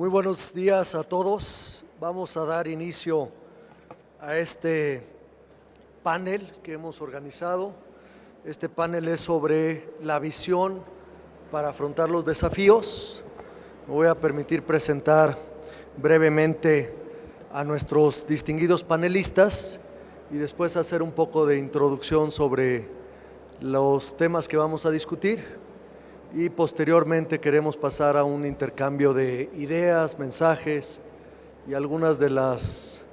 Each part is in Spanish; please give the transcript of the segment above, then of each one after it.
Muy buenos días a todos. Vamos a dar inicio a este panel que hemos organizado. Este panel es sobre la visión para afrontar los desafíos. Me voy a permitir presentar brevemente a nuestros distinguidos panelistas y después hacer un poco de introducción sobre los temas que vamos a discutir. Y posteriormente queremos pasar a un intercambio de ideas, mensajes y algunas de las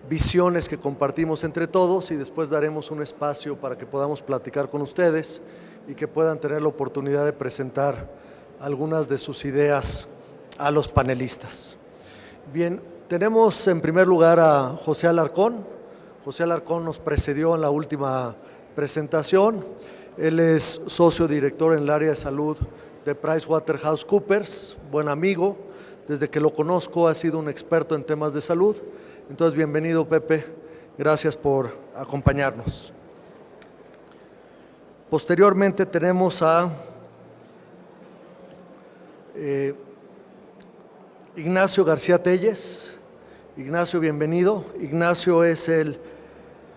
visiones que compartimos entre todos, y después daremos un espacio para que podamos platicar con ustedes y que puedan tener la oportunidad de presentar algunas de sus ideas a los panelistas. Bien, tenemos en primer lugar a José Alarcón. José Alarcón nos precedió en la última presentación. Él es socio director en el área de salud de PricewaterhouseCoopers, buen amigo. Desde que lo conozco ha sido un experto en temas de salud. Entonces, bienvenido, Pepe. Gracias por acompañarnos. Posteriormente tenemos a Ignacio García Telles. Ignacio, bienvenido. Ignacio es el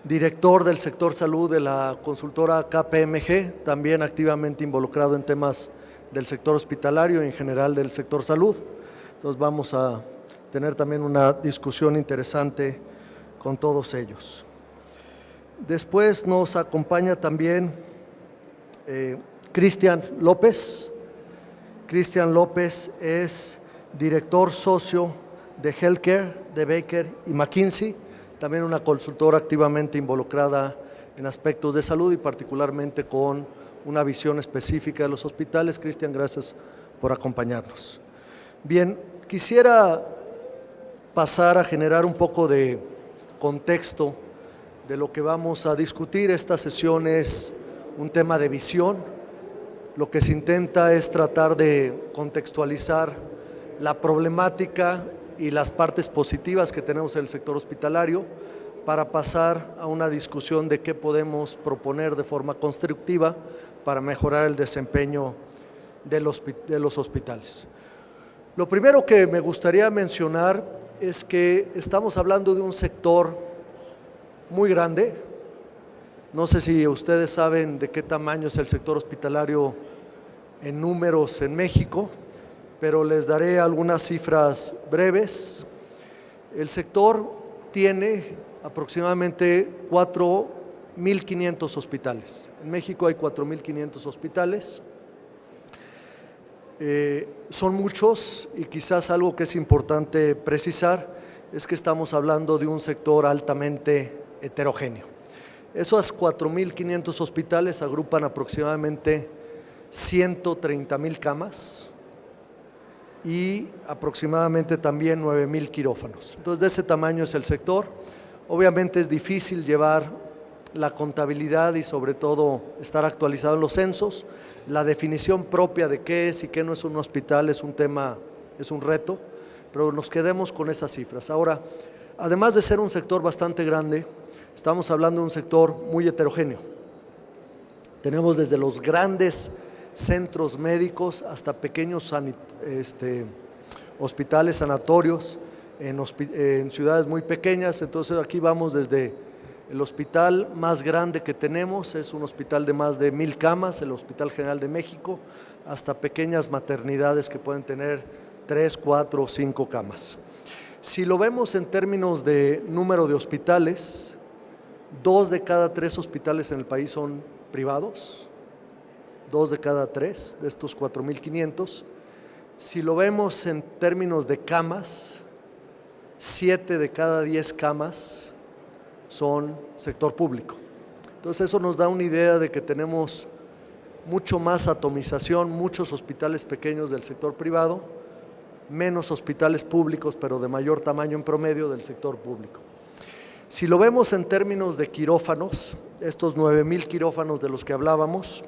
director del sector salud de la consultora KPMG, también activamente involucrado en temas del sector hospitalario y en general del sector salud. Entonces vamos a tener también una discusión interesante con todos ellos. Después nos acompaña también Cristian López. Cristian López es director socio de Healthcare de Baker y McKinsey, también una consultora activamente involucrada en aspectos de salud y particularmente con una visión específica de los hospitales. Cristian, gracias por acompañarnos. Bien, quisiera pasar a generar un poco de contexto de lo que vamos a discutir. Esta sesión es un tema de visión. Lo que se intenta es tratar de contextualizar la problemática y las partes positivas que tenemos en el sector hospitalario para pasar a una discusión de qué podemos proponer de forma constructiva para mejorar el desempeño de los hospitales. Lo primero que me gustaría mencionar es que estamos hablando de un sector muy grande. No sé si ustedes saben de qué tamaño es el sector hospitalario en números en México, pero les daré algunas cifras breves. El sector tiene aproximadamente 4.500 hospitales. En México hay 4.500 hospitales. Son muchos, y quizás algo que es importante precisar es que estamos hablando de un sector altamente heterogéneo. Esos 4.500 hospitales agrupan aproximadamente 130,000 camas y aproximadamente también 9,000 quirófanos. Entonces, de ese tamaño es el sector. Obviamente es difícil llevar la contabilidad y sobre todo estar actualizado en los censos. La definición propia de qué es y qué no es un hospital es un tema, es un reto, pero nos quedemos con esas cifras. Ahora, además de ser un sector bastante grande, estamos hablando de un sector muy heterogéneo. Tenemos desde los grandes centros médicos hasta pequeños hospitales, sanatorios en ciudades muy pequeñas. Entonces aquí vamos desde el hospital más grande que tenemos, es un hospital de más de 1,000 camas, el Hospital General de México, hasta pequeñas maternidades que pueden tener 3, 4 o 5 camas. Si lo vemos en términos de número de hospitales, 2 de cada 3 hospitales en el país son privados. 2 de cada 3 de estos 4.500. Si lo vemos en términos de camas, 7 de cada 10 camas son sector público. Entonces eso nos da una idea de que tenemos mucho más atomización, muchos hospitales pequeños del sector privado, menos hospitales públicos, pero de mayor tamaño en promedio del sector público. Si lo vemos en términos de quirófanos, estos 9,000 quirófanos de los que hablábamos,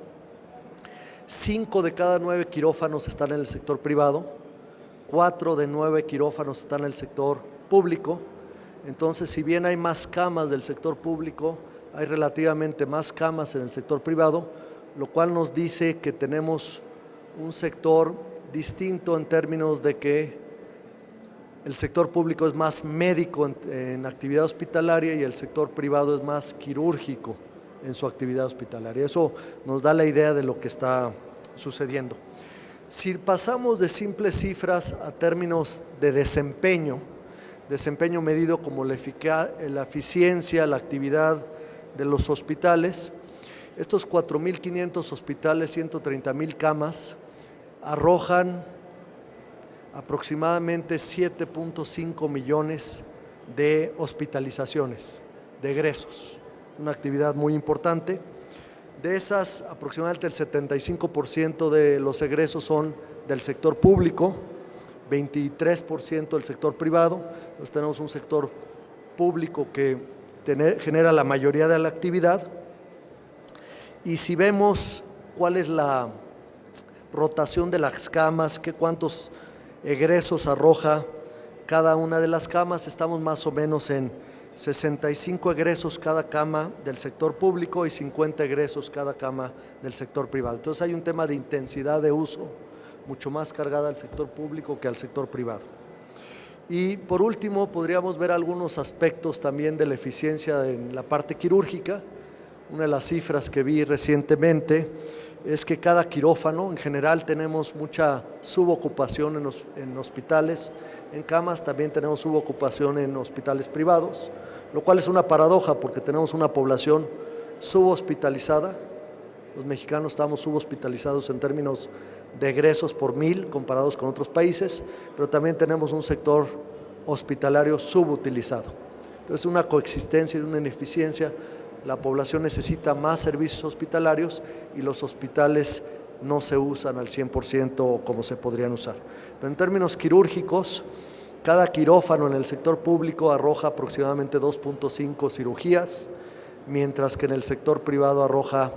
5 de cada 9 quirófanos están en el sector privado, 4 de 9 quirófanos están en el sector público. Entonces, si bien hay más camas del sector público, hay relativamente más camas en el sector privado, lo cual nos dice que tenemos un sector distinto en términos de que el sector público es más médico en actividad hospitalaria y el sector privado es más quirúrgico en su actividad hospitalaria. Eso nos da la idea de lo que está sucediendo. Si pasamos de simples cifras a términos de desempeño medido como la eficiencia, la actividad de los hospitales, estos 4.500 hospitales, 130,000 camas, arrojan aproximadamente 7.5 millones de hospitalizaciones, de egresos, una actividad muy importante. De esas, aproximadamente el 75% de los egresos son del sector público, 23% del sector privado. Entonces tenemos un sector público que genera la mayoría de la actividad. Y si vemos cuál es la rotación de las camas, cuántos egresos arroja cada una de las camas, estamos más o menos en 65 egresos cada cama del sector público y 50 egresos cada cama del sector privado. Entonces hay un tema de intensidad de uso mucho más cargada al sector público que al sector privado. Y por último, podríamos ver algunos aspectos también de la eficiencia en la parte quirúrgica. Una de las cifras que vi recientemente es que cada quirófano, en general tenemos mucha subocupación en hospitales, en camas, también tenemos subocupación en hospitales privados, lo cual es una paradoja porque tenemos una población subhospitalizada. Los mexicanos estamos subhospitalizados en términos de egresos por 1,000 comparados con otros países, pero también tenemos un sector hospitalario subutilizado. Entonces, una coexistencia y una ineficiencia. La población necesita más servicios hospitalarios y los hospitales no se usan al 100% como se podrían usar. Pero en términos quirúrgicos, cada quirófano en el sector público arroja aproximadamente 2.5 cirugías, mientras que en el sector privado arroja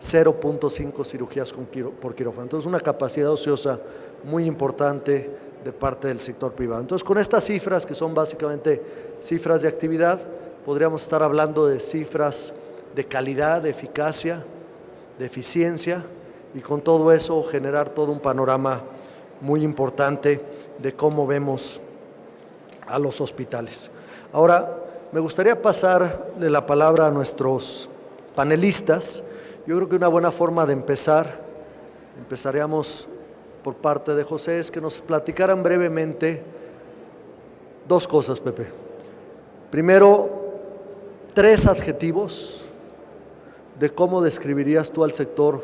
0.5 cirugías por quirófano. Entonces, una capacidad ociosa muy importante de parte del sector privado. Entonces, con estas cifras, que son básicamente cifras de actividad, podríamos estar hablando de cifras de calidad, de eficacia, de eficiencia, y con todo eso generar todo un panorama muy importante de cómo vemos a los hospitales. Ahora, me gustaría pasarle la palabra a nuestros panelistas. Yo creo que una buena forma de empezaríamos por parte de José, es que nos platicaran brevemente dos cosas, Pepe. Primero, 3 adjetivos de cómo describirías tú al sector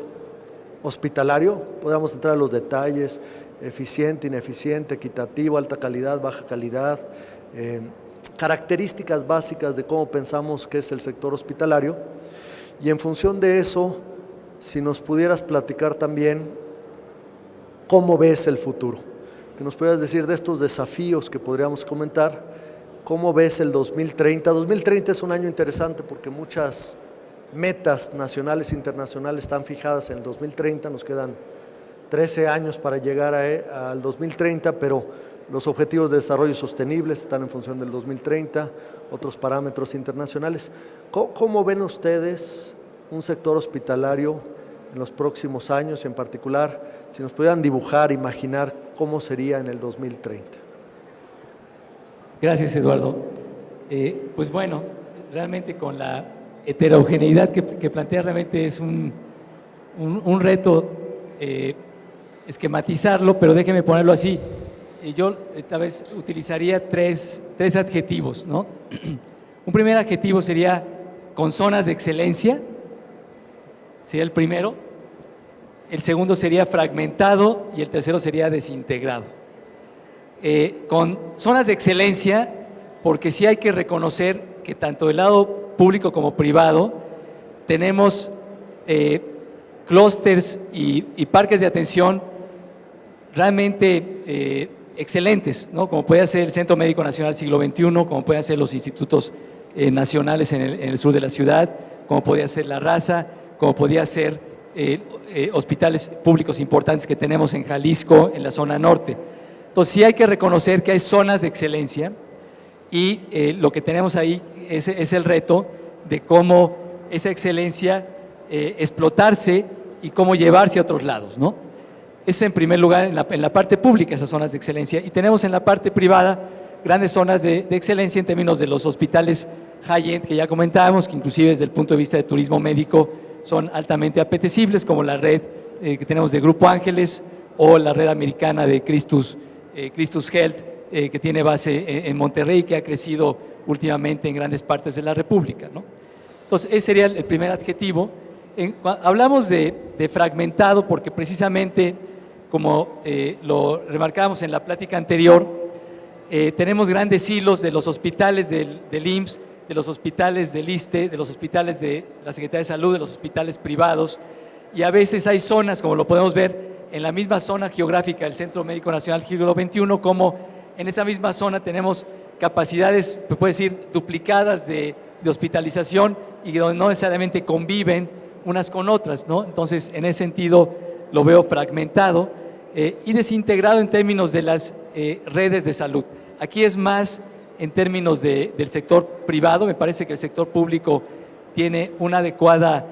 hospitalario. Podríamos entrar a los detalles: eficiente, ineficiente, equitativo, alta calidad, baja calidad, características básicas de cómo pensamos que es el sector hospitalario. Y en función de eso, si nos pudieras platicar también cómo ves el futuro, que nos pudieras decir de estos desafíos que podríamos comentar, cómo ves el 2030. 2030 es un año interesante porque muchas metas nacionales e internacionales están fijadas en el 2030, nos quedan 13 años para llegar al 2030, pero los objetivos de desarrollo sostenible están en función del 2030, otros parámetros internacionales. ¿Cómo ven ustedes un sector hospitalario en los próximos años, y en particular, si nos pudieran dibujar, imaginar cómo sería en el 2030? Gracias, Eduardo. Pues bueno, realmente con la heterogeneidad que plantea, realmente es un reto esquematizarlo, pero déjeme ponerlo así. Yo esta vez utilizaría tres adjetivos, ¿no? Un primer adjetivo sería con zonas de excelencia, sería el primero. El segundo sería fragmentado y el tercero sería desintegrado. Con zonas de excelencia, porque sí hay que reconocer que tanto del lado público como privado tenemos clústeres y parques de atención realmente excelentes, ¿no? Como puede ser el Centro Médico Nacional Siglo XXI, como pueden ser los institutos nacionales en el sur de la ciudad, como podría ser La Raza, como podría ser hospitales públicos importantes que tenemos en Jalisco, en la zona norte. Entonces sí hay que reconocer que hay zonas de excelencia y lo que tenemos ahí es el reto de cómo esa excelencia explotarse y cómo llevarse a otros lados, ¿no? Eso en primer lugar en la parte pública, esas zonas de excelencia. Y tenemos en la parte privada grandes zonas de excelencia en términos de los hospitales high-end que ya comentábamos, que inclusive desde el punto de vista de turismo médico son altamente apetecibles, como la red que tenemos de Grupo Ángeles o la red americana de Christus Health, que tiene base en Monterrey, que ha crecido últimamente en grandes partes de la República, ¿no? Entonces, ese sería el primer adjetivo. Hablamos de fragmentado porque precisamente, como lo remarcábamos en la plática anterior, tenemos grandes hilos de los hospitales del IMSS, de los hospitales del ISSSTE, de los hospitales de la Secretaría de Salud, de los hospitales privados, y a veces hay zonas, como lo podemos ver en la misma zona geográfica del Centro Médico Nacional Siglo XXI, como en esa misma zona tenemos capacidades, se puede decir, duplicadas de hospitalización y donde no necesariamente conviven unas con otras, ¿no? Entonces, en ese sentido, lo veo fragmentado y desintegrado en términos de las redes de salud. Aquí es más en términos del sector privado. Me parece que el sector público tiene una adecuada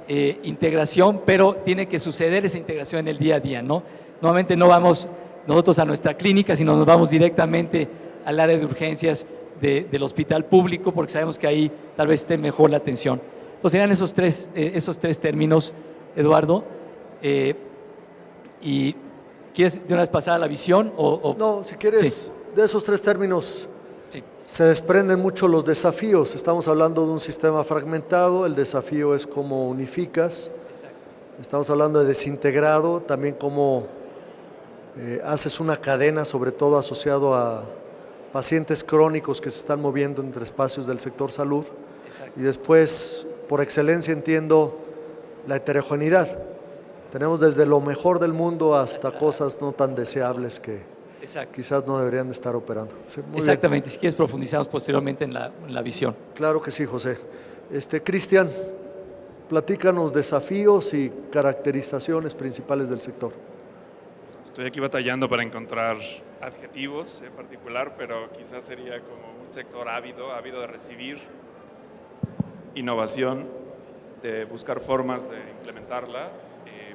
integración, pero tiene que suceder esa integración en el día a día, ¿no? Normalmente no vamos nosotros a nuestra clínica, sino nos vamos directamente al área de urgencias del hospital público, porque sabemos que ahí tal vez esté mejor la atención. Entonces serían esos tres términos, Eduardo. ¿Y quieres de una vez pasar a la visión? No, si quieres, sí. De esos tres términos Sí. se desprenden mucho los desafíos. Estamos hablando de un sistema fragmentado, el desafío es cómo unificas. Exacto. Estamos hablando de desintegrado, también cómo haces una cadena, sobre todo asociado a pacientes crónicos que se están moviendo entre espacios del sector salud. Exacto. Y después, por excelencia, entiendo la heterogeneidad. Tenemos desde lo mejor del mundo hasta cosas no tan deseables que Exacto. quizás no deberían de estar operando. Sí, muy Exactamente. bien. Si quieres profundizamos posteriormente en la visión. Claro que sí, José. Cristian, platícanos desafíos y caracterizaciones principales del sector. Estoy aquí batallando para encontrar adjetivos en particular, pero quizás sería como un sector ávido de recibir innovación, de buscar formas de implementarla,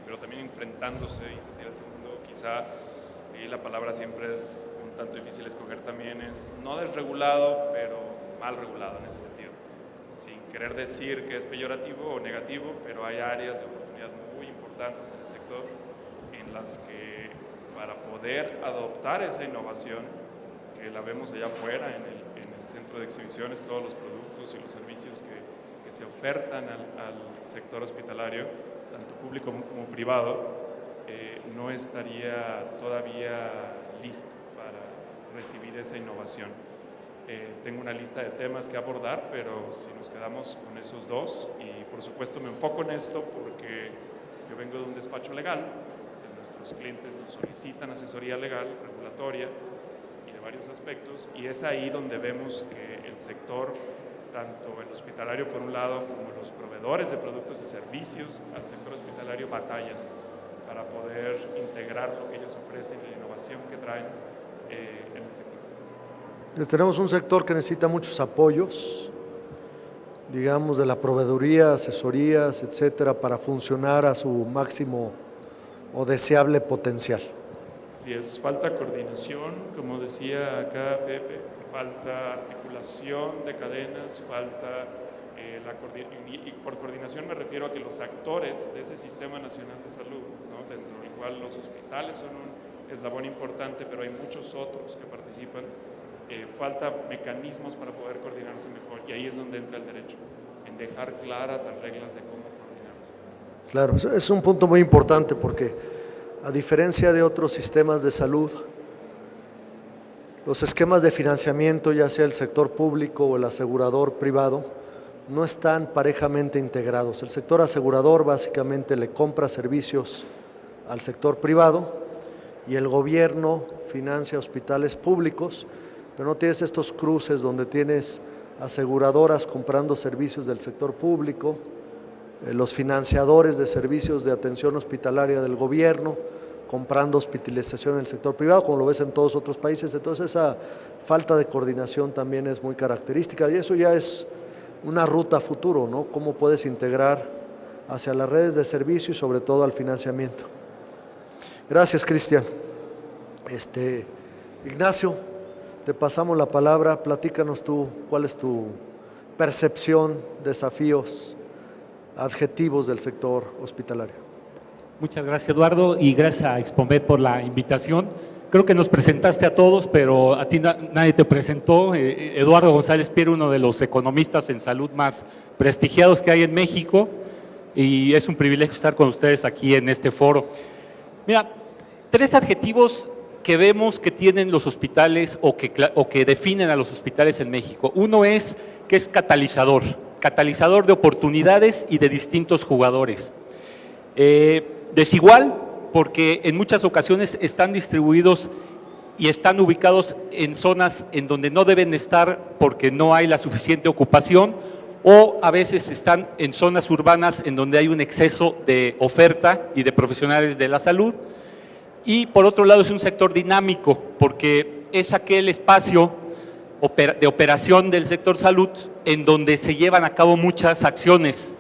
pero también enfrentándose, y ese sería el segundo, quizá, y la palabra siempre es un tanto difícil escoger también, es no desregulado, pero mal regulado en ese sentido, sin querer decir que es peyorativo o negativo, pero hay áreas de oportunidad muy importantes en el sector en las que para poder adoptar esa innovación, que la vemos allá afuera en el centro de exhibiciones, todos los productos y los servicios que se ofertan al sector hospitalario, tanto público como privado, no estaría todavía listo para recibir esa innovación. Tengo una lista de temas que abordar, pero si nos quedamos con esos dos, y por supuesto me enfoco en esto porque yo vengo de un despacho legal, nuestros clientes nos solicitan asesoría legal, regulatoria y de varios aspectos, y es ahí donde vemos que el sector, tanto el hospitalario por un lado como los proveedores de productos y servicios al sector hospitalario batallan para poder integrar lo que ellos ofrecen y la innovación que traen en el sector. Tenemos un sector que necesita muchos apoyos, digamos, de la proveeduría, asesorías, etcétera, para funcionar a su máximo o deseable potencial. Así es, falta coordinación, como decía acá Pepe, falta articulación de cadenas, falta y por coordinación me refiero a que los actores de ese Sistema Nacional de Salud, ¿no? Dentro del cual los hospitales son un eslabón importante, pero hay muchos otros que participan, falta mecanismos para poder coordinarse mejor, y ahí es donde entra el derecho, en dejar claras las reglas de cómo coordinarse. Claro, es un punto muy importante porque a diferencia de otros sistemas de salud, los esquemas de financiamiento, ya sea el sector público o el asegurador privado, no están parejamente integrados. El sector asegurador básicamente le compra servicios al sector privado y el gobierno financia hospitales públicos, pero no tienes estos cruces donde tienes aseguradoras comprando servicios del sector público, los financiadores de servicios de atención hospitalaria del gobierno, comprando hospitalización en el sector privado, como lo ves en todos otros países. Entonces esa falta de coordinación también es muy característica y eso ya es una ruta a futuro, ¿no? Cómo puedes integrar hacia las redes de servicio y sobre todo al financiamiento. Gracias, Cristian. Ignacio, te pasamos la palabra, platícanos tú, ¿cuál es tu percepción, desafíos, adjetivos del sector hospitalario? Muchas gracias, Eduardo, y gracias a Expomed por la invitación. Creo que nos presentaste a todos, pero a ti nadie te presentó. Eduardo González Pier, uno de los economistas en salud más prestigiados que hay en México, y es un privilegio estar con ustedes aquí en este foro. Mira, 3 adjetivos que vemos que tienen los hospitales o que definen a los hospitales en México. Uno es que es catalizador de oportunidades y de distintos jugadores. Desigual, porque en muchas ocasiones están distribuidos y están ubicados en zonas en donde no deben estar porque no hay la suficiente ocupación, o a veces están en zonas urbanas en donde hay un exceso de oferta y de profesionales de la salud. Y por otro lado es un sector dinámico, porque es aquel espacio de operación del sector salud en donde se llevan a cabo muchas acciones.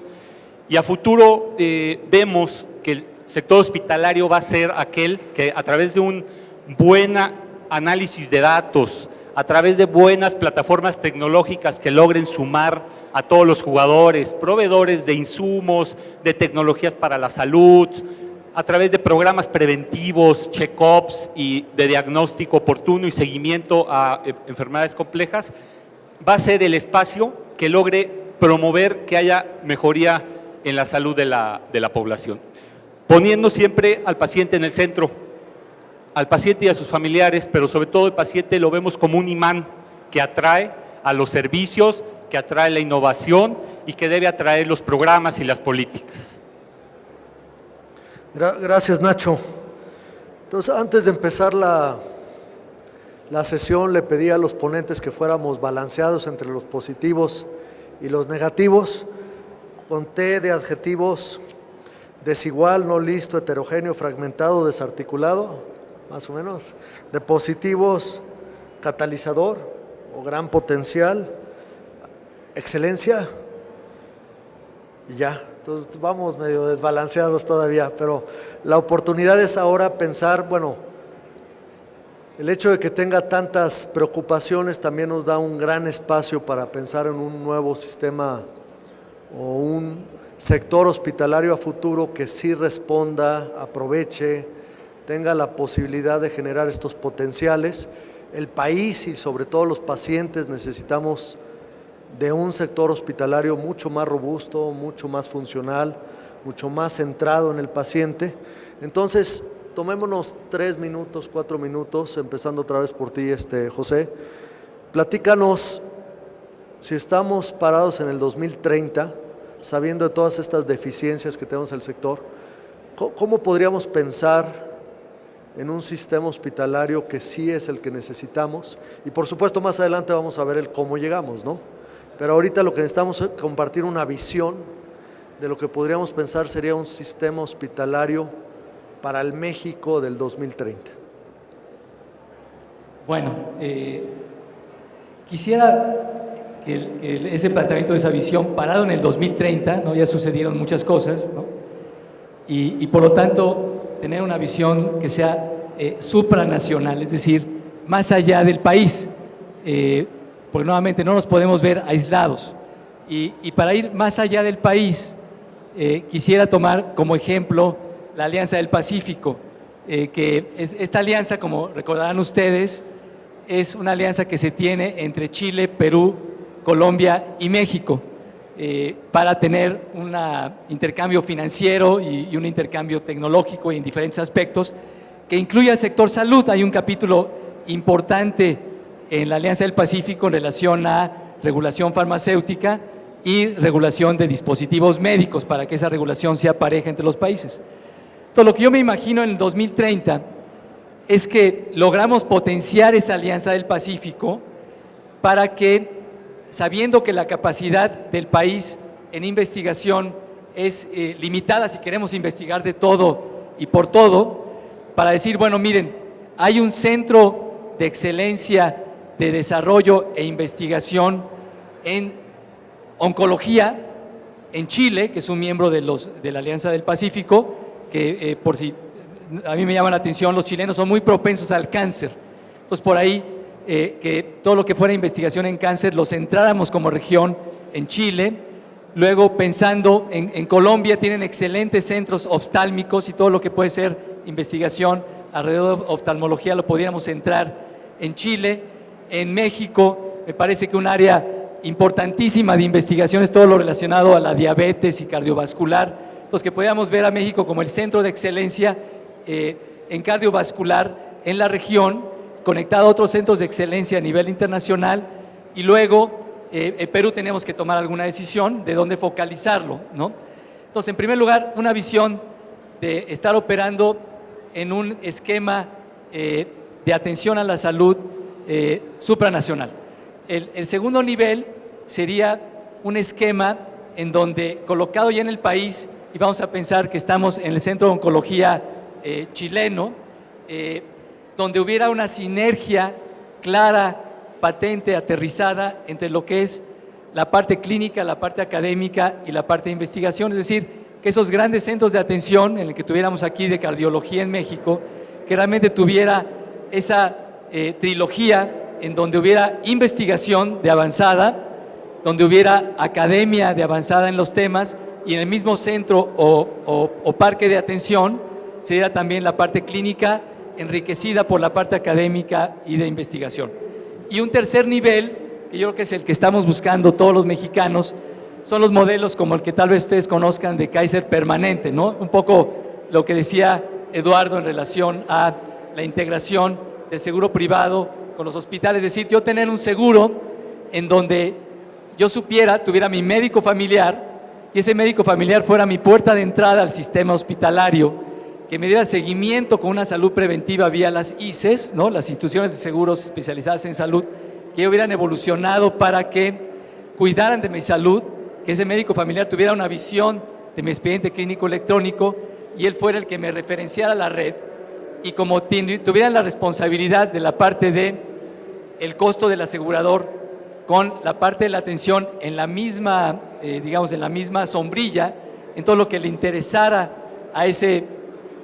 Y a futuro vemos que el sector hospitalario va a ser aquel que a través de un buen análisis de datos, a través de buenas plataformas tecnológicas que logren sumar a todos los jugadores, proveedores de insumos, de tecnologías para la salud, a través de programas preventivos, check-ups y de diagnóstico oportuno y seguimiento a enfermedades complejas, va a ser el espacio que logre promover que haya mejoría en la salud de la población, poniendo siempre al paciente en el centro, al paciente y a sus familiares, pero sobre todo el paciente lo vemos como un imán que atrae a los servicios, que atrae la innovación y que debe atraer los programas y las políticas. Gracias, Nacho. Entonces, antes de empezar la sesión, le pedí a los ponentes que fuéramos balanceados entre los positivos y los negativos. Conté de adjetivos: desigual, no listo, heterogéneo, fragmentado, desarticulado, más o menos. De positivos: catalizador o gran potencial, excelencia, y ya. Entonces vamos medio desbalanceados todavía, pero la oportunidad es ahora pensar, bueno, el hecho de que tenga tantas preocupaciones también nos da un gran espacio para pensar en un nuevo sistema o un sector hospitalario a futuro que sí responda, aproveche, tenga la posibilidad de generar estos potenciales. El país y sobre todo los pacientes necesitamos de un sector hospitalario mucho más robusto, mucho más funcional, mucho más centrado en el paciente. Entonces, tomémonos 3 minutos, 4 minutos, empezando otra vez por ti, José. Platícanos, si estamos parados en el 2030, sabiendo de todas estas deficiencias que tenemos en el sector, ¿cómo podríamos pensar en un sistema hospitalario que sí es el que necesitamos? Y por supuesto, más adelante vamos a ver el cómo llegamos, ¿no? Pero ahorita lo que necesitamos es compartir una visión de lo que podríamos pensar sería un sistema hospitalario para el México del 2030. Bueno, quisiera que ese planteamiento de esa visión parado en el 2030, ¿no? Ya sucedieron muchas cosas, ¿no? Y por lo tanto tener una visión que sea supranacional, es decir, más allá del país, porque nuevamente no nos podemos ver aislados. Y para ir más allá del país, quisiera tomar como ejemplo la Alianza del Pacífico, que esta alianza, como recordarán ustedes, es una alianza que se tiene entre Chile, Perú, Colombia y México, para tener un intercambio financiero y un intercambio tecnológico y en diferentes aspectos, que incluye al sector salud. Hay un capítulo importante en la Alianza del Pacífico en relación a regulación farmacéutica y regulación de dispositivos médicos, para que esa regulación sea pareja entre los países. Entonces, lo que yo me imagino en el 2030 es que logramos potenciar esa Alianza del Pacífico para que, sabiendo que la capacidad del país en investigación es limitada, si queremos investigar de todo y por todo, para decir, bueno, miren, hay un centro de excelencia de desarrollo e investigación en oncología en Chile, que es un miembro de la Alianza del Pacífico, que por si a mí me llama la atención, los chilenos son muy propensos al cáncer. Entonces, por ahí que todo lo que fuera investigación en cáncer lo centráramos como región en Chile. Luego, pensando en Colombia, tienen excelentes centros oftálmicos y todo lo que puede ser investigación alrededor de oftalmología lo pudiéramos centrar en Chile. En México, me parece que un área importantísima de investigación es todo lo relacionado a la diabetes y cardiovascular. Entonces, que podamos ver a México como el centro de excelencia en cardiovascular en la región, conectado a otros centros de excelencia a nivel internacional, y luego en Perú tenemos que tomar alguna decisión de dónde focalizarlo, ¿no? Entonces, en primer lugar, una visión de estar operando en un esquema de atención a la salud supranacional. El segundo nivel sería un esquema en donde, colocado ya en el país, y vamos a pensar que estamos en el Centro de Oncología chileno, donde hubiera una sinergia clara, patente, aterrizada entre lo que es la parte clínica, la parte académica y la parte de investigación. Es decir, que esos grandes centros de atención, en el que tuviéramos aquí de cardiología en México, que realmente tuviera esa trilogía en donde hubiera investigación de avanzada, donde hubiera academia de avanzada en los temas, y en el mismo centro o parque de atención se diera también la parte clínica enriquecida por la parte académica y de investigación. Y un tercer nivel, que yo creo que es el que estamos buscando todos los mexicanos, son los modelos como el que tal vez ustedes conozcan de Kaiser Permanente, ¿no? Un poco lo que decía Eduardo en relación a la integración del seguro privado con los hospitales. Es decir, yo tener un seguro en donde yo supiera, tuviera mi médico familiar, y ese médico familiar fuera mi puerta de entrada al sistema hospitalario, que me diera seguimiento con una salud preventiva vía las ICES, ¿no? Las instituciones de seguros especializadas en salud, que hubieran evolucionado para que cuidaran de mi salud, que ese médico familiar tuviera una visión de mi expediente clínico electrónico y él fuera el que me referenciara a la red, y como tuviera la responsabilidad de la parte de el costo del asegurador con la parte de la atención en la misma, digamos, en la misma sombrilla, en todo lo que le interesara a ese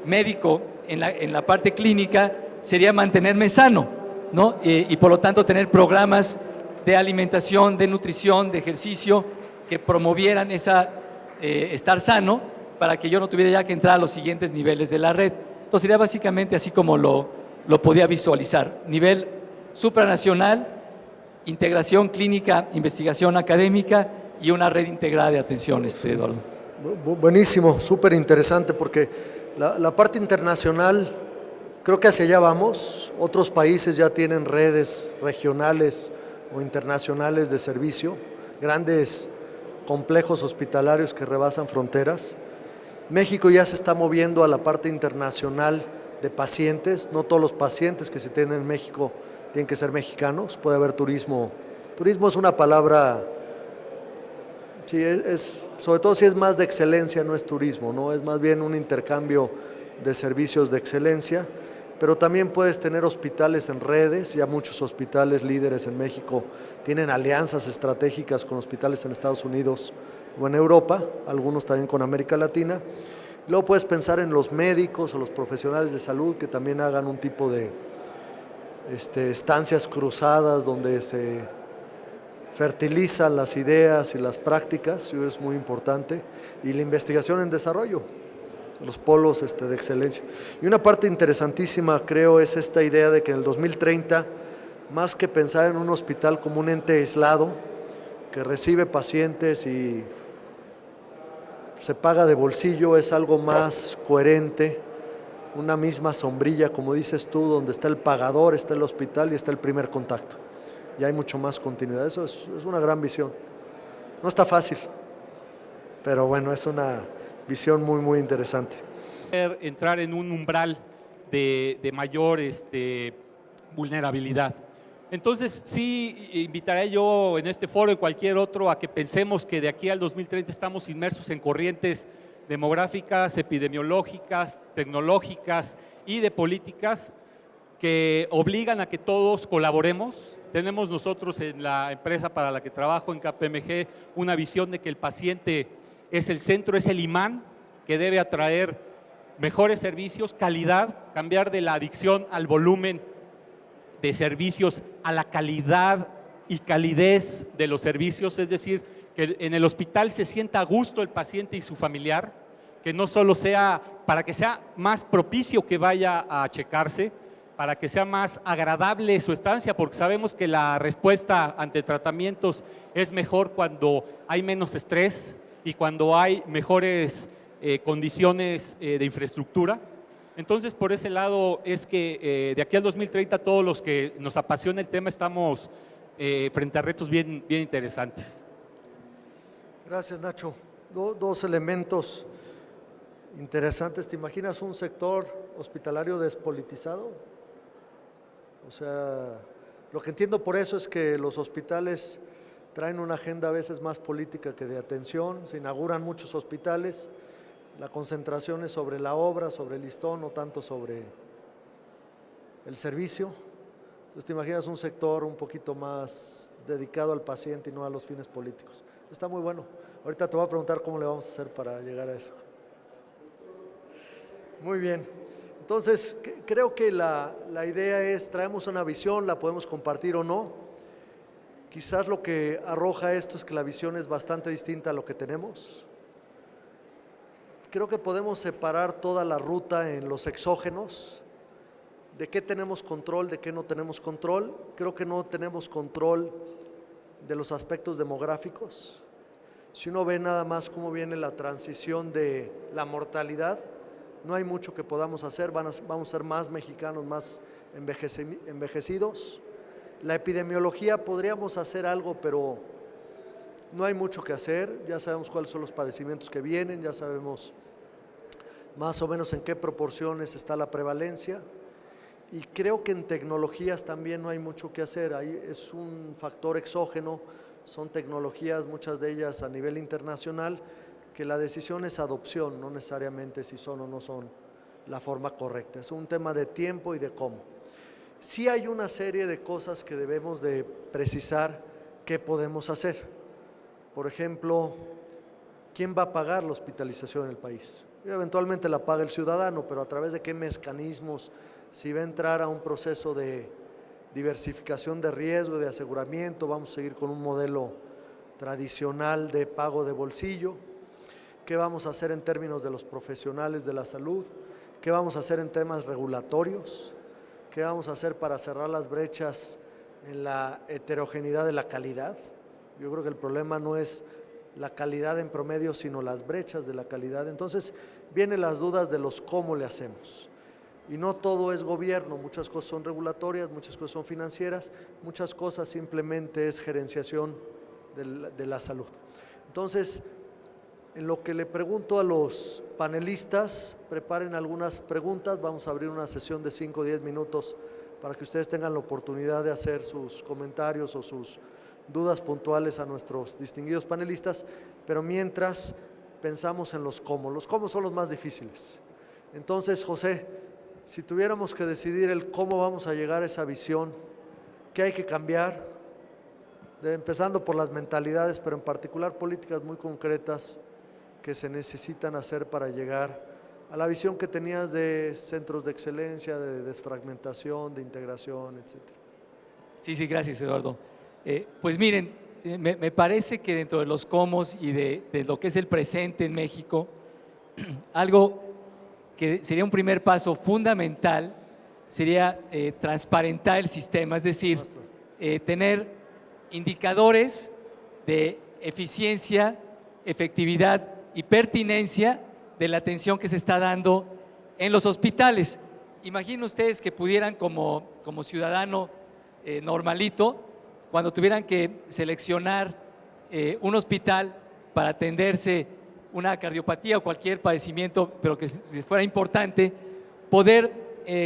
médico en la parte clínica, sería mantenerme sano, ¿no? Y por lo tanto tener programas de alimentación, de nutrición, de ejercicio, que promovieran estar sano, para que yo no tuviera ya que entrar a los siguientes niveles de la red. Entonces sería básicamente así como lo podía visualizar: nivel supranacional, integración clínica, investigación académica y una red integrada de atención, Eduardo. Buenísimo, súper interesante, porque la parte internacional, creo que hacia allá vamos. Otros países ya tienen redes regionales o internacionales de servicio, grandes complejos hospitalarios que rebasan fronteras. México ya se está moviendo a la parte internacional de pacientes. No todos los pacientes que se tienen en México tienen que ser mexicanos, puede haber turismo. Turismo es una palabra, sí, sobre todo si es más de excelencia, no es turismo, ¿no? Es más bien un intercambio de servicios de excelencia, pero también puedes tener hospitales en redes. Ya muchos hospitales líderes en México tienen alianzas estratégicas con hospitales en Estados Unidos o en Europa, algunos también con América Latina. Luego puedes pensar en los médicos o los profesionales de salud que también hagan un tipo de estancias cruzadas donde se fertilizan las ideas y las prácticas, y es muy importante, y la investigación en desarrollo, los polos de excelencia. Y una parte interesantísima, creo, es esta idea de que en el 2030, más que pensar en un hospital como un ente aislado que recibe pacientes y se paga de bolsillo, es algo más coherente, una misma sombrilla, como dices tú, donde está el pagador, está el hospital y está el primer contacto. Y hay mucho más continuidad. Eso es una gran visión. No está fácil, pero bueno, es una visión muy, muy interesante. Entrar en un umbral de mayor vulnerabilidad. Entonces, sí, invitaré yo en este foro y cualquier otro a que pensemos que de aquí al 2030 estamos inmersos en corrientes demográficas, epidemiológicas, tecnológicas y de políticas que obligan a que todos colaboremos. Tenemos nosotros en la empresa para la que trabajo, en KPMG, una visión de que el paciente es el centro, es el imán que debe atraer mejores servicios, calidad, cambiar de la adicción al volumen de servicios a la calidad y calidez de los servicios, es decir, que en el hospital se sienta a gusto el paciente y su familiar, que no solo sea para que sea más propicio que vaya a checarse, para que sea más agradable su estancia, porque sabemos que la respuesta ante tratamientos es mejor cuando hay menos estrés y cuando hay mejores condiciones de infraestructura. Entonces, por ese lado es que de aquí al 2030 todos los que nos apasiona el tema estamos frente a retos bien interesantes. Gracias, Nacho. Dos elementos interesantes. ¿Te imaginas un sector hospitalario despolitizado? O sea, lo que entiendo por eso es que los hospitales traen una agenda a veces más política que de atención, se inauguran muchos hospitales, la concentración es sobre la obra, sobre el listón, no tanto sobre el servicio. Entonces te imaginas un sector un poquito más dedicado al paciente y no a los fines políticos. Está muy bueno. Ahorita te voy a preguntar cómo le vamos a hacer para llegar a eso. Muy bien. Entonces, creo que la idea es, traemos una visión, la podemos compartir o no. Quizás lo que arroja esto es que la visión es bastante distinta a lo que tenemos. Creo que podemos separar toda la ruta en los exógenos, de qué tenemos control, de qué no tenemos control. Creo que no tenemos control de los aspectos demográficos. Si uno ve nada más cómo viene la transición de la mortalidad, no hay mucho que podamos hacer, vamos a ser más mexicanos, más envejecidos. La epidemiología podríamos hacer algo, pero no hay mucho que hacer, ya sabemos cuáles son los padecimientos que vienen, ya sabemos más o menos en qué proporciones está la prevalencia. Y creo que en tecnologías también no hay mucho que hacer, ahí es un factor exógeno, son tecnologías, muchas de ellas a nivel internacional, que la decisión es adopción, no necesariamente si son o no son la forma correcta, es un tema de tiempo y de cómo. Sí hay una serie de cosas que debemos de precisar qué podemos hacer. Por ejemplo, ¿quién va a pagar la hospitalización en el país? Y eventualmente la paga el ciudadano, pero a través de qué mecanismos, si va a entrar a un proceso de diversificación de riesgo, de aseguramiento, vamos a seguir con un modelo tradicional de pago de bolsillo. ¿Qué vamos a hacer en términos de los profesionales de la salud? ¿Qué vamos a hacer en temas regulatorios? ¿Qué vamos a hacer para cerrar las brechas en la heterogeneidad de la calidad? Yo creo que el problema no es la calidad en promedio, sino las brechas de la calidad. Entonces, vienen las dudas de los cómo le hacemos. Y no todo es gobierno, muchas cosas son regulatorias, muchas cosas son financieras, muchas cosas simplemente es gerenciación de la salud. Entonces, en lo que le pregunto a los panelistas, preparen algunas preguntas, vamos a abrir una sesión de 5 o 10 minutos para que ustedes tengan la oportunidad de hacer sus comentarios o sus dudas puntuales a nuestros distinguidos panelistas, pero mientras pensamos en los cómo son los más difíciles. Entonces, José, si tuviéramos que decidir el cómo vamos a llegar a esa visión, ¿qué hay que cambiar? Empezando por las mentalidades, pero en particular políticas muy concretas que se necesitan hacer para llegar a la visión que tenías de centros de excelencia, de desfragmentación, de integración, etcétera. Sí, gracias, Eduardo. Pues miren, me parece que dentro de los cómo y de lo que es el presente en México, algo que sería un primer paso fundamental sería transparentar el sistema, es decir, tener indicadores de eficiencia, efectividad y pertinencia de la atención que se está dando en los hospitales. Imaginen ustedes que pudieran como ciudadano normalito, cuando tuvieran que seleccionar un hospital para atenderse una cardiopatía o cualquier padecimiento, pero que fuera importante, poder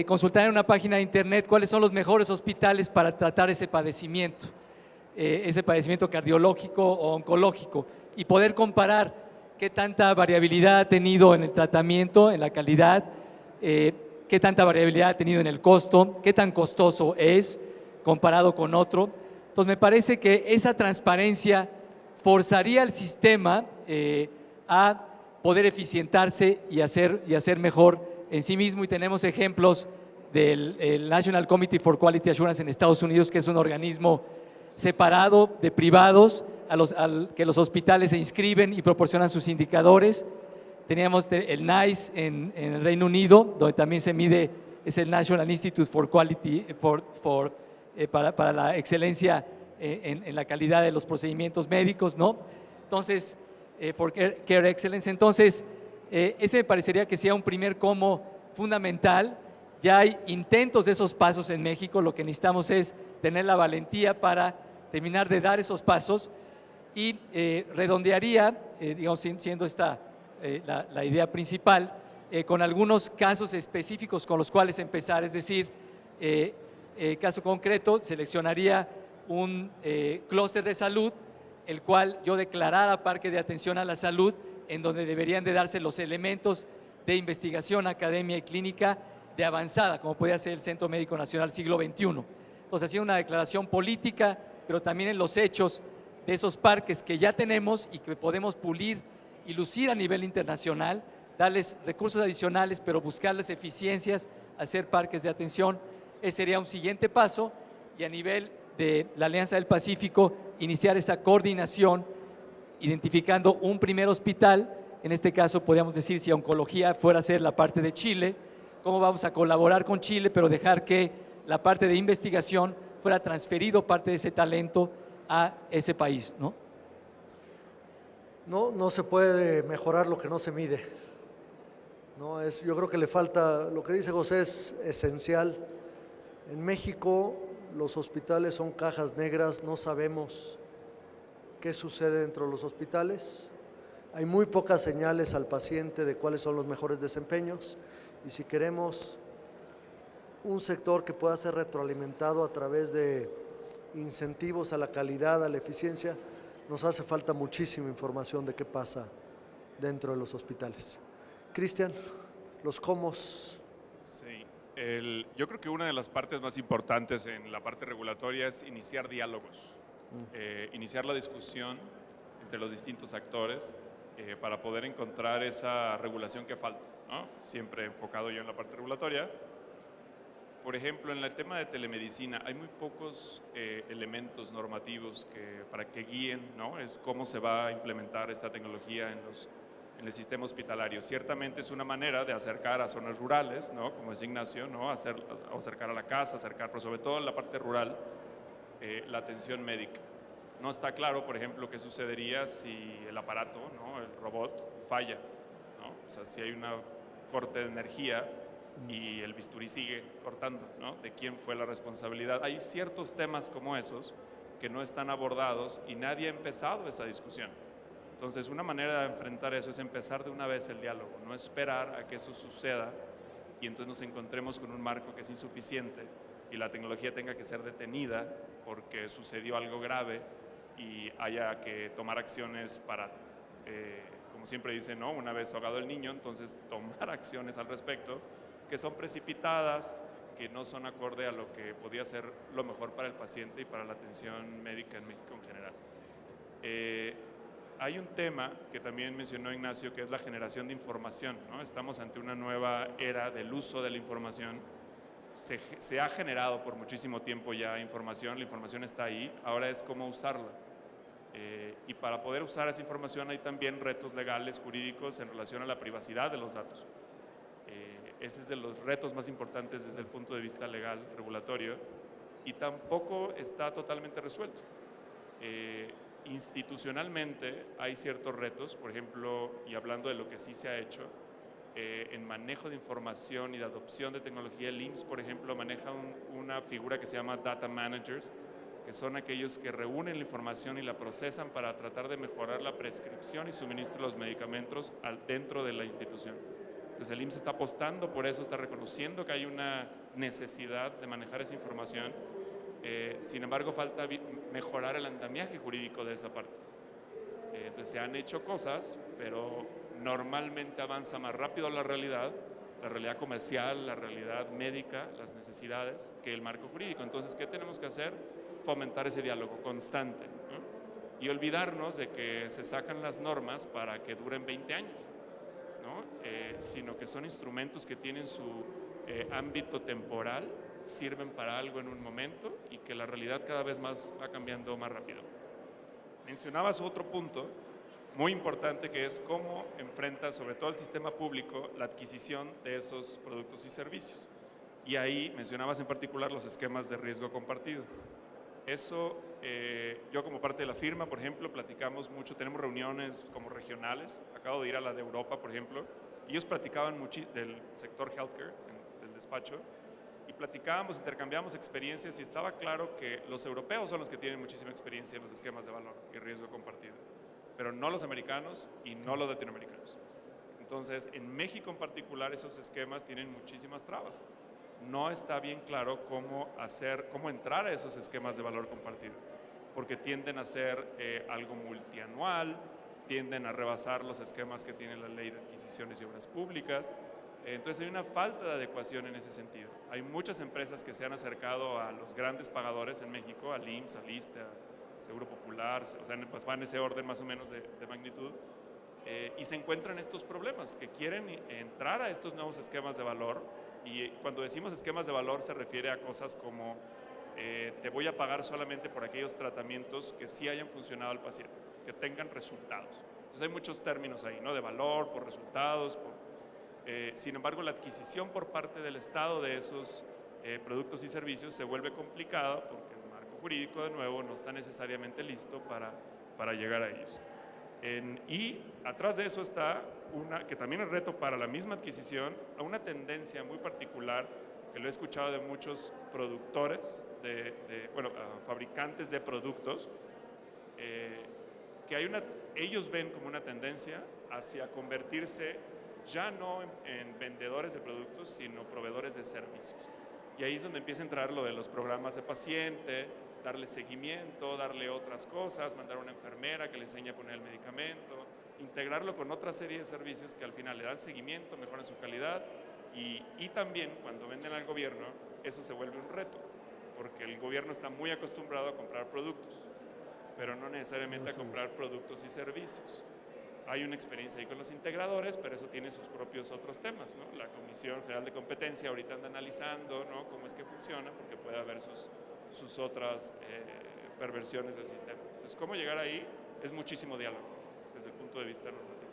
consultar en una página de internet cuáles son los mejores hospitales para tratar ese padecimiento cardiológico o oncológico, y poder comparar qué tanta variabilidad ha tenido en el tratamiento, en la calidad, qué tanta variabilidad ha tenido en el costo, qué tan costoso es comparado con otro. Entonces, me parece que esa transparencia forzaría al sistema a poder eficientarse y hacer mejor en sí mismo, y tenemos ejemplos del el National Committee for Quality Assurance en Estados Unidos, que es un organismo separado de privados que los hospitales se inscriben y proporcionan sus indicadores. Teníamos el NICE en el Reino Unido, donde también se mide, es el National Institute for Quality, para la excelencia en la calidad de los procedimientos médicos, ¿no? Entonces, for Care Excellence. Entonces, ese me parecería que sea un primer como fundamental. Ya hay intentos de esos pasos en México, lo que necesitamos es tener la valentía para terminar de dar esos pasos y redondearía, digamos, siendo esta la idea principal, con algunos casos específicos con los cuales empezar, es decir, caso concreto, seleccionaría un clúster de salud, el cual yo declarara parque de atención a la salud, en donde deberían de darse los elementos de investigación, academia y clínica de avanzada, como podría ser el Centro Médico Nacional Siglo XXI. Entonces, hacía una declaración política, pero también en los hechos de esos parques que ya tenemos y que podemos pulir y lucir a nivel internacional, darles recursos adicionales, pero buscarles eficiencias, hacer parques de atención. Ese sería un siguiente paso, y a nivel de la Alianza del Pacífico, iniciar esa coordinación, identificando un primer hospital. En este caso, podríamos decir, si oncología fuera a ser la parte de Chile, cómo vamos a colaborar con Chile, pero dejar que la parte de investigación fuera transferido parte de ese talento a ese país, ¿no? No se puede mejorar lo que no se mide. No, yo creo que le falta, lo que dice José es esencial. En México los hospitales son cajas negras, no sabemos qué sucede dentro de los hospitales. Hay muy pocas señales al paciente de cuáles son los mejores desempeños, y si queremos un sector que pueda ser retroalimentado a través de incentivos a la calidad, a la eficiencia, nos hace falta muchísima información de qué pasa dentro de los hospitales. Cristian, los cómo. Sí, yo creo que una de las partes más importantes en la parte regulatoria es iniciar diálogos, iniciar la discusión entre los distintos actores para poder encontrar esa regulación que falta, ¿no? Siempre enfocado yo en la parte regulatoria. Por ejemplo, en el tema de telemedicina hay muy pocos elementos normativos para que guíen, ¿no? Es cómo se va a implementar esta tecnología en el sistema hospitalario. Ciertamente es una manera de acercar a zonas rurales, ¿no? Como es Ignacio, ¿no? Acercar a la casa, pero sobre todo en la parte rural, la atención médica. No está claro, por ejemplo, qué sucedería si el aparato, ¿no? El robot falla, ¿no? O sea, si hay una corte de energía y el bisturí sigue cortando, ¿no? ¿De quién fue la responsabilidad? Hay ciertos temas como esos que no están abordados y nadie ha empezado esa discusión. Entonces, una manera de enfrentar eso es empezar de una vez el diálogo, no esperar a que eso suceda y entonces nos encontremos con un marco que es insuficiente y la tecnología tenga que ser detenida porque sucedió algo grave y haya que tomar acciones para, como siempre dicen, ¿no? Una vez ahogado el niño, entonces tomar acciones al respecto que son precipitadas, que no son acorde a lo que podría ser lo mejor para el paciente y para la atención médica en México en general. Hay un tema que también mencionó Ignacio, que es la generación de información, ¿no? Estamos ante una nueva era del uso de la información. Se ha generado por muchísimo tiempo ya información, la información está ahí, ahora es cómo usarla. Y para poder usar esa información hay también retos legales, jurídicos en relación a la privacidad de los datos. Ese es de los retos más importantes desde el punto de vista legal, regulatorio, y tampoco está totalmente resuelto. Institucionalmente hay ciertos retos, por ejemplo, y hablando de lo que sí se ha hecho, en manejo de información y de adopción de tecnología. El IMSS, por ejemplo, maneja una figura que se llama Data Managers, que son aquellos que reúnen la información y la procesan para tratar de mejorar la prescripción y suministro de los medicamentos dentro de la institución. Entonces el IMSS está apostando por eso, está reconociendo que hay una necesidad de manejar esa información. Sin embargo, falta mejorar el andamiaje jurídico de esa parte. Entonces se han hecho cosas, pero normalmente avanza más rápido la realidad comercial, la realidad médica, las necesidades, que el marco jurídico. Entonces, ¿qué tenemos que hacer? Fomentar ese diálogo constante, ¿no? Y olvidarnos de que se sacan las normas para que duren 20 años, ¿no? Sino que son instrumentos que tienen su ámbito temporal sirven para algo en un momento y que la realidad cada vez más va cambiando más rápido. Mencionabas otro punto muy importante que es cómo enfrenta sobre todo el sistema público la adquisición de esos productos y servicios. Y ahí mencionabas en particular los esquemas de riesgo compartido. Eso, yo como parte de la firma, por ejemplo, platicamos mucho, tenemos reuniones como regionales, acabo de ir a la de Europa, por ejemplo, y ellos platicaban mucho del sector healthcare, del despacho, y platicábamos, intercambiábamos experiencias y estaba claro que los europeos son los que tienen muchísima experiencia en los esquemas de valor y riesgo compartido, pero no los americanos y no los latinoamericanos. Entonces, en México en particular, esos esquemas tienen muchísimas trabas. No está bien claro cómo entrar a esos esquemas de valor compartido, porque tienden a ser algo multianual, tienden a rebasar los esquemas que tiene la Ley de Adquisiciones y Obras Públicas. Entonces hay una falta de adecuación en ese sentido. Hay muchas empresas que se han acercado a los grandes pagadores en México, al IMSS, al ISSSTE, a Seguro Popular, o sea, pues van en ese orden más o menos de magnitud, y se encuentran estos problemas, que quieren entrar a estos nuevos esquemas de valor. Y cuando decimos esquemas de valor se refiere a cosas como te voy a pagar solamente por aquellos tratamientos que sí hayan funcionado al paciente, que tengan resultados. Entonces hay muchos términos ahí, ¿no? De valor, por resultados. Sin embargo, la adquisición por parte del Estado de esos productos y servicios se vuelve complicada porque el marco jurídico, de nuevo, no está necesariamente listo para llegar a ellos. Y atrás de eso está que también es reto para la misma adquisición, a una tendencia muy particular que lo he escuchado de muchos productores, fabricantes de productos, que ellos ven como una tendencia hacia convertirse ya no en vendedores de productos, sino proveedores de servicios. Y ahí es donde empieza a entrar lo de los programas de paciente, darle seguimiento, darle otras cosas, mandar a una enfermera que le enseñe a poner el medicamento, integrarlo con otra serie de servicios que al final le dan seguimiento, mejoran su calidad y también cuando venden al gobierno eso se vuelve un reto, porque el gobierno está muy acostumbrado a comprar productos, pero no necesariamente a comprar productos y servicios. Hay una experiencia ahí con los integradores, pero eso tiene sus propios otros temas, ¿no? La Comisión Federal de Competencia ahorita anda analizando, ¿no?, cómo es que funciona, porque puede haber sus otras perversiones del sistema. Entonces, cómo llegar ahí es muchísimo diálogo desde el punto de vista normativo.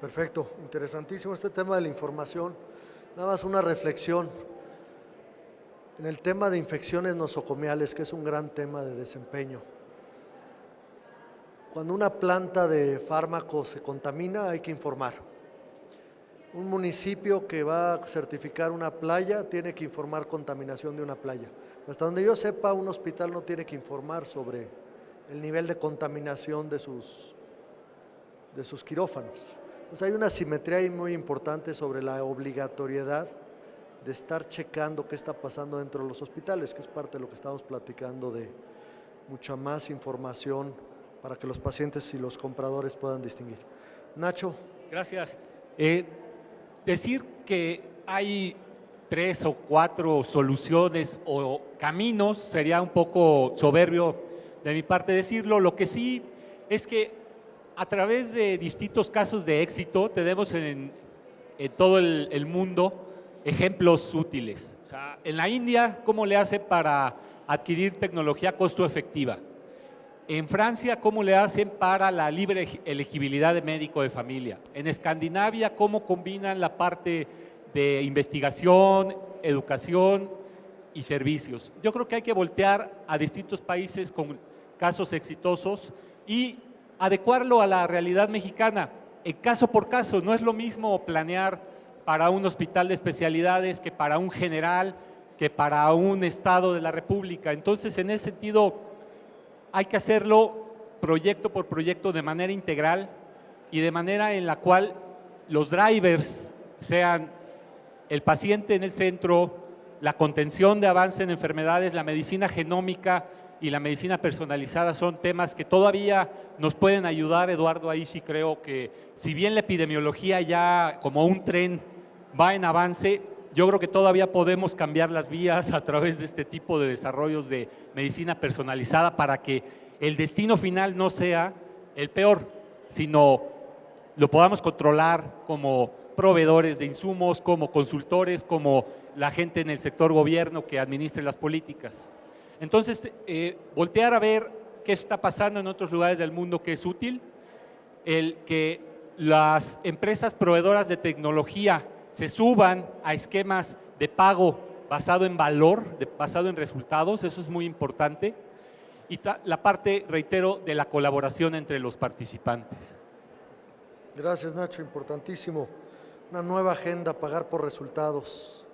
Perfecto, interesantísimo este tema de la información. Nada más una reflexión. En el tema de infecciones nosocomiales, que es un gran tema de desempeño. Cuando una planta de fármacos se contamina, hay que informar. Un municipio que va a certificar una playa tiene que informar contaminación de una playa. Hasta donde yo sepa, un hospital no tiene que informar sobre el nivel de contaminación de sus quirófanos. Entonces hay una simetría ahí muy importante sobre la obligatoriedad de estar checando qué está pasando dentro de los hospitales, que es parte de lo que estamos platicando, de mucha más información para que los pacientes y los compradores puedan distinguir. Nacho. Gracias. Decir que hay 3 o 4 soluciones o caminos sería un poco soberbio de mi parte decirlo. Lo que sí es que a través de distintos casos de éxito tenemos en todo el mundo ejemplos útiles. O sea, en la India, ¿cómo le hace para adquirir tecnología costo efectiva? En Francia, ¿cómo le hacen para la libre elegibilidad de médico de familia? En Escandinavia, ¿cómo combinan la parte de investigación, educación y servicios? Yo creo que hay que voltear a distintos países con casos exitosos y adecuarlo a la realidad mexicana, caso por caso. No es lo mismo planear para un hospital de especialidades que para un general, que para un estado de la República. Entonces, en ese sentido, hay que hacerlo proyecto por proyecto de manera integral y de manera en la cual los drivers sean el paciente en el centro, la contención de avance en enfermedades, la medicina genómica y la medicina personalizada son temas que todavía nos pueden ayudar. Eduardo, ahí sí creo que si bien la epidemiología ya como un tren va en avance, yo creo que todavía podemos cambiar las vías a través de este tipo de desarrollos de medicina personalizada para que el destino final no sea el peor, sino lo podamos controlar como proveedores de insumos, como consultores, como la gente en el sector gobierno que administre las políticas. Entonces, voltear a ver qué está pasando en otros lugares del mundo que es útil, el que las empresas proveedoras de tecnología se suban a esquemas de pago basado en valor, basado en resultados, eso es muy importante. Y la parte, reitero, de la colaboración entre los participantes. Gracias, Nacho, importantísimo. Una nueva agenda, pagar por resultados.